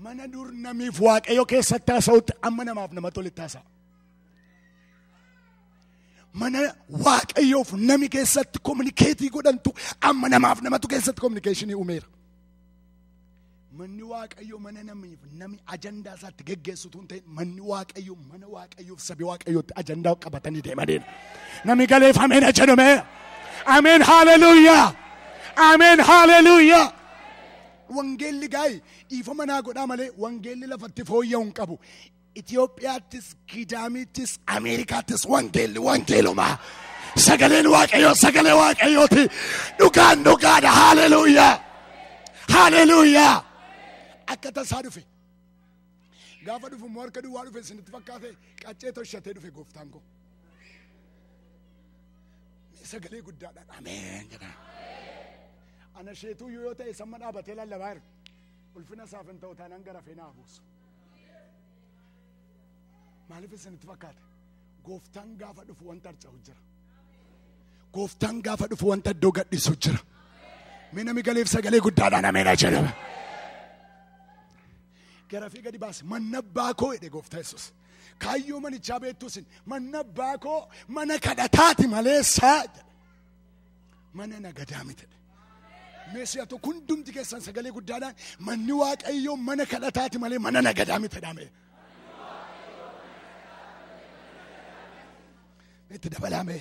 mana dur namiif waaqayyo keessatti haasa'utti amma namaaf nama tolitti haasa'a. Mana waaqayyoof nami keessatti kominikeetii godhantu amma namaaf namatu keessatti kominikeeshinii uumeera. Manni waaqayyo mana nami ajandaa isaatti geggeessutu hin ta'in manni waaqayyo mana waaqayyoof sabi waaqayyootti ajandaa qabatanii deemadeen. Nami galeef ameen jedhame. Ameen haleluuyaa. Ameen haleluuyaa. Wangeelli gaa'ii dhiifama naa godhaa malee wangeelli lafatti fooyya'u hin qabu. Itoophiyaattis, Gidaamittis, Ameerikaattis wangeelumaa. Sagaleen waaqayyoo sagalee waaqayyooti. Dhugaan dhugaadha. Haleluuyaa. Haleluuyaa. Akka tasaa dhufe. Gaafa dhufu morka duwwaa dhufe isinitti fakkaate qaccee toshatee dhufe gooftaan koo. Sagalee guddaadhaan ameen jedha. Ana sheetuu yoo ta'e samma dhaabatee lallabaa jiru. Ulfina isaaf hin ta'u taanaan gara feenaa buusu. Maaliif isinitti fakkaate? Gooftaan gaafa dhufu wanta harca'u jira. Gooftaan gaafa dhufu wanta iddoo gadhiisu jira. Mee nami galeef sagalee guddaadhaan ameen jedhama. Gara fi gadi baase manna abbaa koo jedhe gooftaa Yesuus. Kaayyoo manichaa beektuusin manna abbaa koo mana kadhataati maleessaa jedhe. Mana nagadaa miti. Meesiyaato hundumti keessan sagalee guddaadhaan manni waaqayyoo mana kadhataati malee mana nagadaa miti jedhame. Itti dabalame.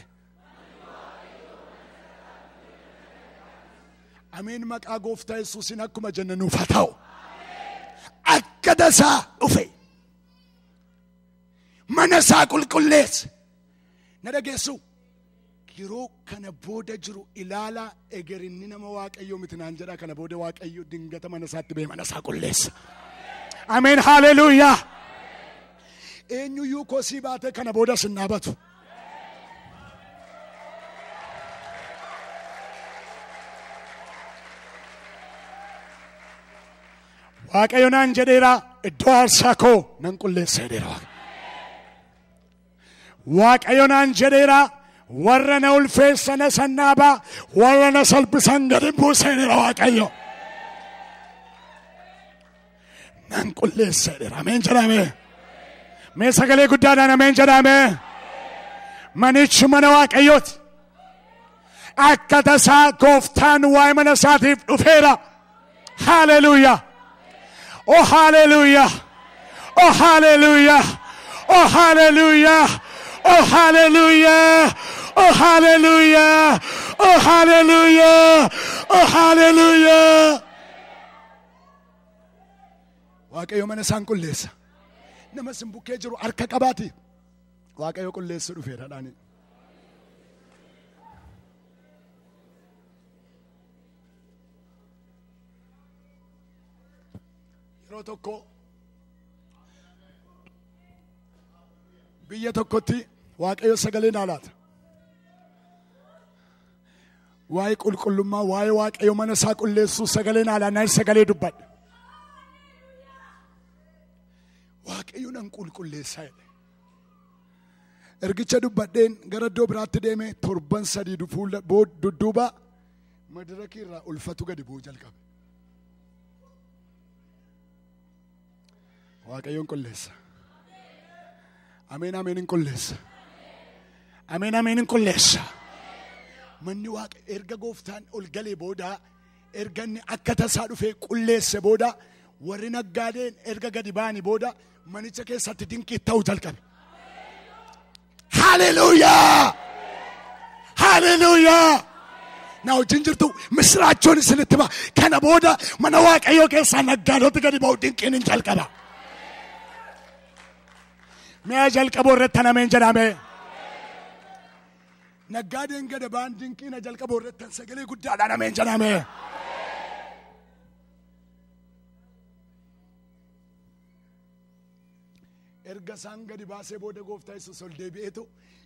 Ameen maqaa gooftaa Yesuusin akkuma jenna nuuf haa ta'u. Akka tasaa dhufe. Mana isaa qulqulleesse. Na dhageessu. Yeroo kana booda jiru ilaalaa egerinni nama waaqayyoo miti naan jedha kana booda waaqayyo dingata mana isaatti bee mana isaa qulleessa. Ameen haleluuyaa. Eenyuyyuu kosii baatee kana booda sin dhaabatu. Waaqayyo naan jedheera iddoo aarsaa koo nan qulleessa jedheera. Waaqayyo naan jedheera warra na ulfeessan sannaabaa warra na salphisan gadi buusa jedheera waaqayyo. Nan qulleessa jedheera. Ameen jedhame. Mee sagalee guddaadhaan ameen jedhame. Manichi mana waaqayyooti. Akka tasaa gooftaan waa'ee mana isaatiif dhufeera. Haleluuyaa. Oh hallelujah. Oh hallelujah. Oh hallelujah. Oh hallelujah. Oh hallelujah. Oh hallelujah. Oh hallelujah. Waaqayyo mana isaan qulleessa. Nama sin bukkee jiru harka qabaati. Waaqayyo qulleessu dhufeera dhaani. Yeroo tokko biyya tokkotti waaqayyo sagalee naa laata. Waa'ee qulqullummaa waa'ee waaqayyo mana isaa qulleessuu sagalee naa laata sagalee dubbadha. Waaqayyo nan qulqulleessaa jedhe. Ergicha dubbadheen gara iddoo biraatti deeme torban sadii dudduuba madirakii irraa ulfatu gadi bu'uu jalqabe. Waaqayyoon qulleessa. Ameen ameen qulleessa. Ameen ameen qulleessa. Manni waaqa erga gooftaan ol galee booda erga inni akka tasaa dhufee qulleesse booda warri naggaadeen erga gadi ba'anii booda manicha keessatti dinqii ta'uu jalqabe. Hallelujah. Hallelujah. Na wajjin jirtu misraachoon isinitti hima. Kana booda mana waaqayyoo keessaa naggaadota gadi ba'u dinqiin hin jalqaba. Mee jalqaboo irratti ameen jedhame. Naggaadeen gadi ba'an dinqiina jalqaboo irratti sagalee guddaadhaan ameen jedhame. Erga isaan gadi baasee booda gooftaa Yesuus ol deebi'eetu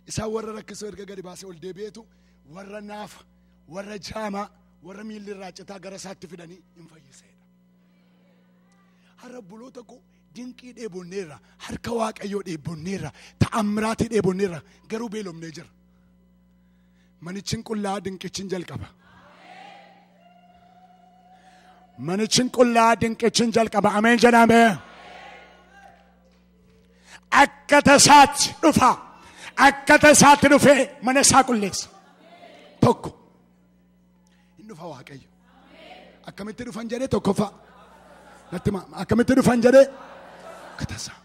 isaan warra rakkisoo erga gadi baasee ol deebi'eetu warra naafa warra jaamaa warra miilli irraa citaa gara isaatti fidanii hin fayyiseedha. Har'a buloota koo dinqii dheebonneerra harka waaqayyoo dheebonneerra ta'ammiraatii dheebonneerra garuu beelomnee jira. Manichin qullaa dinqichin jalqaba. Manichin qullaa dinqichin jalqaba. Ameen jedhame. Akka tasaatti dhufa. Akka tasaatti dhufee mana isaa qulleessa. Tokko. Inni dhufa Waaqayyo. Akkamitti dhufan jedhee tokkoffaa. Akkamitti dhufan jedhee akka tasaa.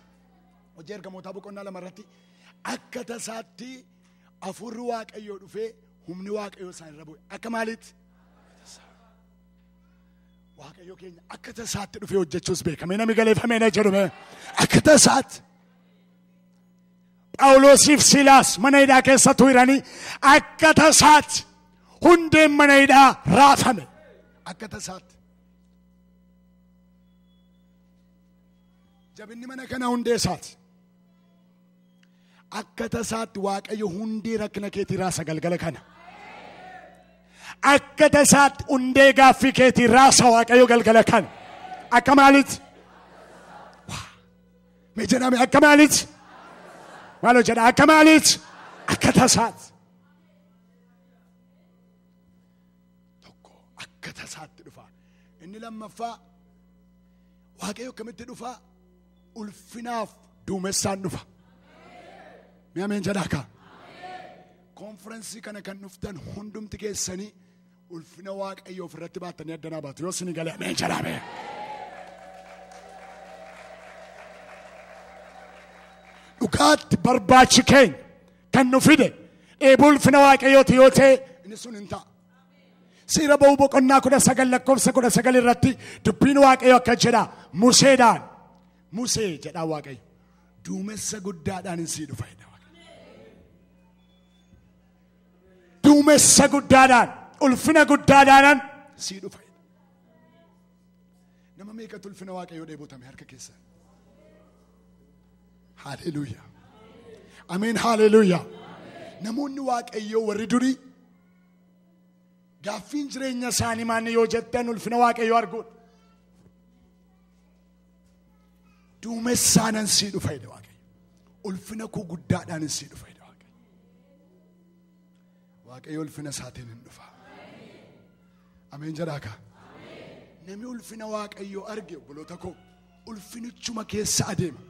Hojii ergamootaa boqonnaa lamarratti akka tasaatti hafuurri Waaqayyoo dhufee humni Waaqayyoo isaan irra bu'e. Akka maaliitti? Waaqayyoo keenya akka tasaatti dhufee hojjechuus beekame. Namni galeeffamee na jedhume akka tasaatti. Phaawulosiif Silaas mana hidhaa keessa turanii akka tasaatti hundeen mana hidhaa raafame. Akka tasaatti. Jabinni mana kana hundee isaati. Akka tasaatti Waaqayyo hundee rakkina keetii raasa galgala kana. Akka tasaatti hundee gaaffii keetii raasa Waaqayyo galgala kana. Akka maaliitti? Mee jedhame akka maaliitti? Maaloo jedha akka maaliitti? Akka tasaatti. Tokko akka tasaatti dhufa. Inni lammaffaa Waaqayyo akkamitti dhufa? Ulfinaaf duumessaan dhufa. Mee ameen jedhaa kaa. Konferensii kana kan dhuftan hundumti keessanii ulfina Waaqayyoo ofirratti baattanii addanaa baatu. Yoo isin galee ameen jedhame. Dhugaatti barbaachi keenya kan nu fide dheebuu ulfina Waaqayyooti yoo ta'e inni sun hin ta'a. Seera ba'uu boqonnaa 19 lakkoofsa 19 irratti dubbiin Waaqayyo akka jedha Museedhaan. Musee jedha Waaqayyo duumessa guddaadhaan sii dhufa. Duumessa guddaadhaan ulfina guddaadhaan sii dhufa. Nama meeqatu ulfina Waaqayyoo dheebotame harka keessa? Hallelujah. Ameen hallelujah. Namoonni Waaqayyoo warri durii gaaffiin jireenya isaanii maanni yoo jettan ulfina Waaqayyoo arguudha. Duumessaanan sii dhufa jedhe Waaqayyo. Ulfina koo guddaadhaan sii dhufa jedhe Waaqayyo. Waaqayyo ulfina isaatiin hin dhufa. Ameen jedhaa kaa. Namni ulfina Waaqayyoo arge obboloota koo ulfinichuma keessa adeema.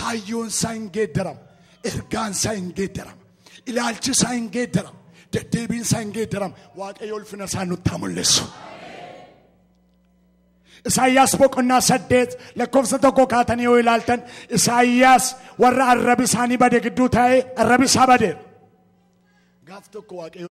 Kaayyoon isaa hin geeddaramu. Ergaan isaa hin geeddaramu. Ilaalchi isaa hin geeddaramu. Deddeebiin isaa hin geeddaramu. Waaqayyo ulfina isaa nutti haa mul'isu. Isaayyaas boqonnaa 8 lakkoofsa 1 kaatanii yoo ilaaltan Isaayyaas warra arrabi isaanii bade gidduu taa'ee arrabi isaa badeera. Gaaf tokko Waaqayyo